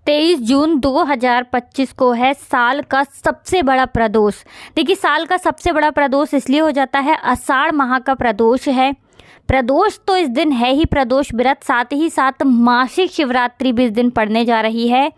23 जून 2025 को है साल का सबसे बड़ा प्रदोष। देखिए, साल का सबसे बड़ा प्रदोष इसलिए हो जाता है, आषाढ़ माह का प्रदोष है। प्रदोष तो इस दिन है ही, प्रदोष व्रत, साथ ही साथ मासिक शिवरात्रि भी इस दिन पड़ने जा रही है।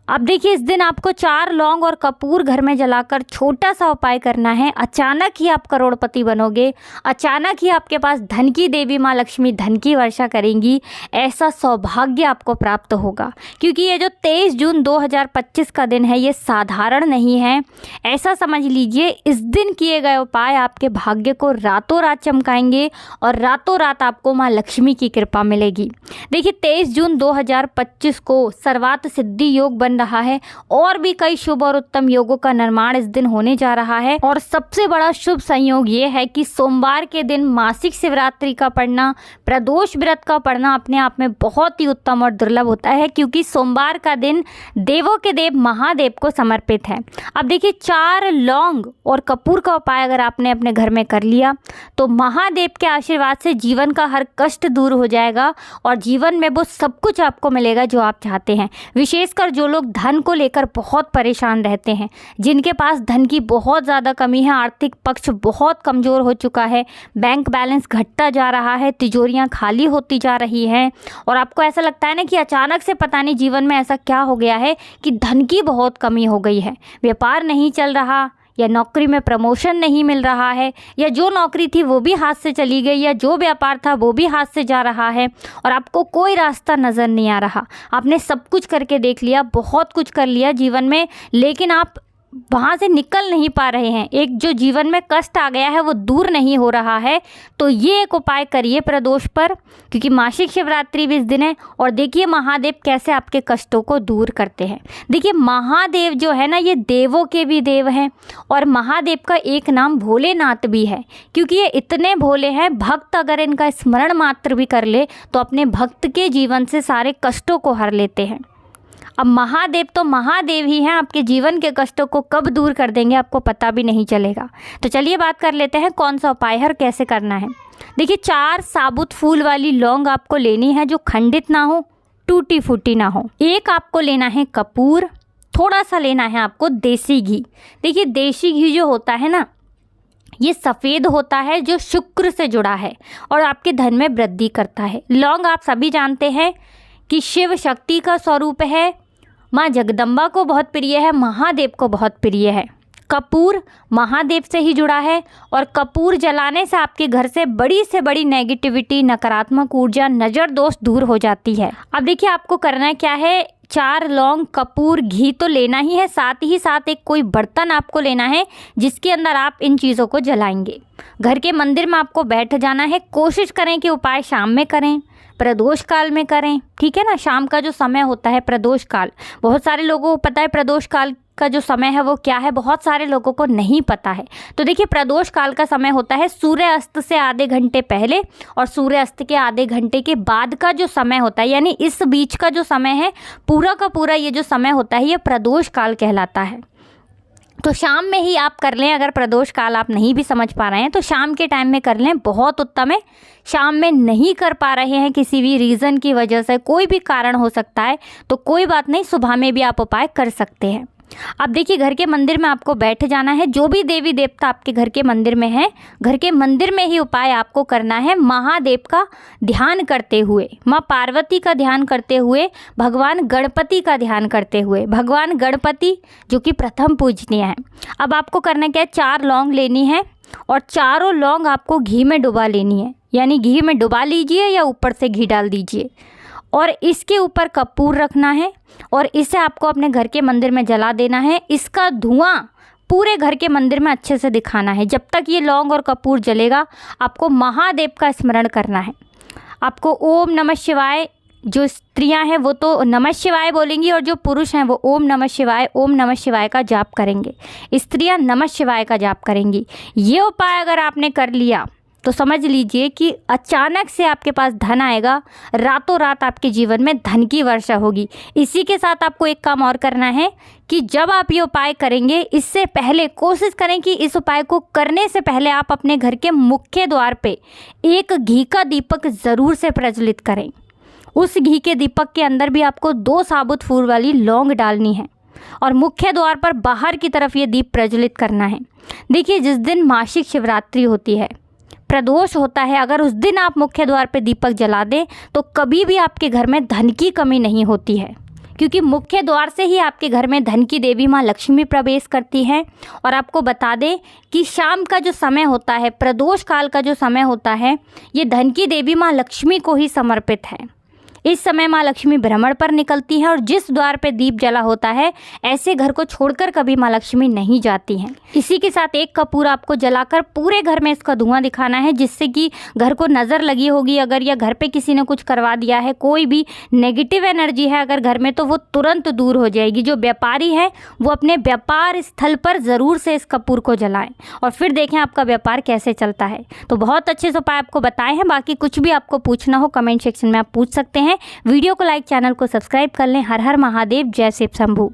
अब देखिए, इस दिन आपको 4 लौंग और कपूर घर में जलाकर छोटा सा उपाय करना है। अचानक ही आप करोड़पति बनोगे, अचानक ही आपके पास धन की देवी माँ लक्ष्मी धन की वर्षा करेंगी। ऐसा सौभाग्य आपको प्राप्त होगा, क्योंकि ये जो 23 जून 2025 का दिन है ये साधारण नहीं है। ऐसा समझ लीजिए, इस दिन किए गए उपाय आपके भाग्य को रातों रात चमकाएंगे और रातों रात आपको माँ लक्ष्मी की कृपा मिलेगी। देखिए, 23 जून 2025 को सर्वार्थ सिद्धि योग बन रहा है और भी कई शुभ और उत्तम योगों का निर्माण इस दिन होने जा रहा है। और सबसे बड़ा शुभ संयोग ये है कि सोमवार के दिन मासिक शिवरात्रि का पढ़ना, प्रदोष व्रत का पढ़ना अपने आप में बहुत ही उत्तम और दुर्लभ होता है, क्योंकि सोमवार का दिन देवों के देव महादेव को समर्पित है। अब देखिए, 4 लौंग और कपूर का उपाय अगर आपने अपने घर में कर लिया तो महादेव के आशीर्वाद से जीवन का हर कष्ट दूर हो जाएगा और जीवन में वो सब कुछ आपको मिलेगा जो आप चाहते हैं। विशेषकर जो लोग धन को लेकर बहुत परेशान रहते हैं, जिनके पास धन की बहुत ज़्यादा कमी है, आर्थिक पक्ष बहुत कमज़ोर हो चुका है, बैंक बैलेंस घटता जा रहा है, तिजोरियां खाली होती जा रही हैं और आपको ऐसा लगता है ना कि अचानक से पता नहीं जीवन में ऐसा क्या हो गया है कि धन की बहुत कमी हो गई है, व्यापार नहीं चल रहा, या नौकरी में प्रमोशन नहीं मिल रहा है, या जो नौकरी थी वो भी हाथ से चली गई, या जो व्यापार था वो भी हाथ से जा रहा है और आपको कोई रास्ता नज़र नहीं आ रहा। आपने सब कुछ करके देख लिया, बहुत कुछ कर लिया जीवन में, लेकिन आप वहाँ से निकल नहीं पा रहे हैं। एक जो जीवन में कष्ट आ गया है वो दूर नहीं हो रहा है। तो ये एक उपाय करिए प्रदोष पर, क्योंकि मासिक शिवरात्रि भी इस दिन है। और देखिए महादेव कैसे आपके कष्टों को दूर करते हैं। देखिए, महादेव जो है ना, ये देवों के भी देव हैं और महादेव का एक नाम भोलेनाथ भी है, क्योंकि ये इतने भोले हैं। भक्त अगर इनका स्मरण मात्र भी कर ले तो अपने भक्त के जीवन से सारे कष्टों को हर लेते हैं। अब महादेव तो महादेव ही हैं, आपके जीवन के कष्टों को कब दूर कर देंगे आपको पता भी नहीं चलेगा। तो चलिए बात कर लेते हैं कौन सा उपाय है और कैसे करना है। देखिए, 4 साबुत फूल वाली लौंग आपको लेनी है, जो खंडित ना हो, टूटी फूटी ना हो। एक आपको लेना है कपूर, थोड़ा सा लेना है आपको देसी घी। देखिए, देसी घी जो होता है ना, ये सफ़ेद होता है, जो शुक्र से जुड़ा है और आपके धन में वृद्धि करता है। लौंग आप सभी जानते हैं कि शिव शक्ति का स्वरूप है, माँ जगदम्बा को बहुत प्रिय है, महादेव को बहुत प्रिय है। कपूर महादेव से ही जुड़ा है और कपूर जलाने से आपके घर से बड़ी नेगेटिविटी, नकारात्मक ऊर्जा, नज़र दोष दूर हो जाती है। अब देखिए, आपको करना क्या है, 4 लौंग, कपूर, घी तो लेना ही है, साथ ही साथ एक कोई बर्तन आपको लेना है जिसके अंदर आप इन चीज़ों को जलाएंगे। घर के मंदिर में आपको बैठ जाना है। कोशिश करें कि उपाय शाम में करें, प्रदोष काल में करें, ठीक है ना। शाम का जो समय होता है प्रदोष काल, बहुत सारे लोगों को पता है प्रदोष काल का जो समय है वो क्या है, बहुत सारे लोगों को नहीं पता है। तो देखिए, प्रदोष काल का समय होता है सूर्य अस्त से आधे घंटे पहले और सूर्य अस्त के आधे घंटे के बाद का जो समय होता है, यानी इस बीच का जो समय है, पूरा का पूरा ये जो समय होता है ये प्रदोष काल कहलाता है। तो शाम में ही आप कर लें। अगर प्रदोष काल आप नहीं भी समझ पा रहे हैं तो शाम के टाइम में कर लें, बहुत उत्तम है। शाम में नहीं कर पा रहे हैं किसी भी रीज़न की वजह से, कोई भी कारण हो सकता है, तो कोई बात नहीं, सुबह में भी आप उपाय कर सकते हैं। अब देखिए, घर के मंदिर में आपको बैठ जाना है। जो भी देवी देवता आपके घर के मंदिर में है, घर के मंदिर में ही उपाय आपको करना है। महादेव का ध्यान करते हुए, माँ पार्वती का ध्यान करते हुए, भगवान गणपति का ध्यान करते हुए। भगवान गणपति जो कि प्रथम पूजनीय है। अब आपको करना क्या है, 4 लौंग लेनी है और चारों लौंग आपको घी में डुबा लेनी है, यानी घी में डुबा लीजिए या ऊपर से घी डाल दीजिए और इसके ऊपर कपूर रखना है और इसे आपको अपने घर के मंदिर में जला देना है। इसका धुआं पूरे घर के मंदिर में अच्छे से दिखाना है। जब तक ये लौंग और कपूर जलेगा आपको महादेव का स्मरण करना है। आपको ओम नमः शिवाय, जो स्त्रियां हैं वो तो नमः शिवाय बोलेंगी और जो पुरुष हैं वो ओम नमः शिवाय का जाप करेंगे। स्त्रियां नमः शिवाय का जाप करेंगी। ये उपाय अगर आपने कर लिया तो समझ लीजिए कि अचानक से आपके पास धन आएगा, रातों रात आपके जीवन में धन की वर्षा होगी। इसी के साथ आपको एक काम और करना है कि जब आप ये उपाय करेंगे, इससे पहले कोशिश करें कि इस उपाय को करने से पहले आप अपने घर के मुख्य द्वार पे एक घी का दीपक ज़रूर से प्रज्वलित करें। उस घी के दीपक के अंदर भी आपको 2 साबुत फूल वाली लौंग डालनी है और मुख्य द्वार पर बाहर की तरफ ये दीप प्रज्वलित करना है। देखिए, जिस दिन मासिक शिवरात्रि होती है, प्रदोष होता है, अगर उस दिन आप मुख्य द्वार पे दीपक जला दें तो कभी भी आपके घर में धन की कमी नहीं होती है, क्योंकि मुख्य द्वार से ही आपके घर में धन की देवी माँ लक्ष्मी प्रवेश करती है। और आपको बता दें कि शाम का जो समय होता है, प्रदोष काल का जो समय होता है, ये धन की देवी माँ लक्ष्मी को ही समर्पित है। इस समय माँ लक्ष्मी भ्रमण पर निकलती हैं और जिस द्वार पे दीप जला होता है, ऐसे घर को छोड़कर कभी माँ लक्ष्मी नहीं जाती हैं। इसी के साथ एक कपूर आपको जलाकर पूरे घर में इसका धुआं दिखाना है, जिससे कि घर को नज़र लगी होगी अगर, या घर पे किसी ने कुछ करवा दिया है, कोई भी नेगेटिव एनर्जी है अगर घर में, तो वो तुरंत दूर हो जाएगी। जो व्यापारी है वो अपने व्यापार स्थल पर ज़रूर से इस कपूर को जलाएं और फिर देखें आपका व्यापार कैसे चलता है। तो बहुत अच्छे से उपाय आपको बताए हैं। बाकी कुछ भी आपको पूछना हो कमेंट सेक्शन में आप पूछ सकते हैं। वीडियो को लाइक, चैनल को सब्सक्राइब कर लें। हर हर महादेव, जय शिव शंभू।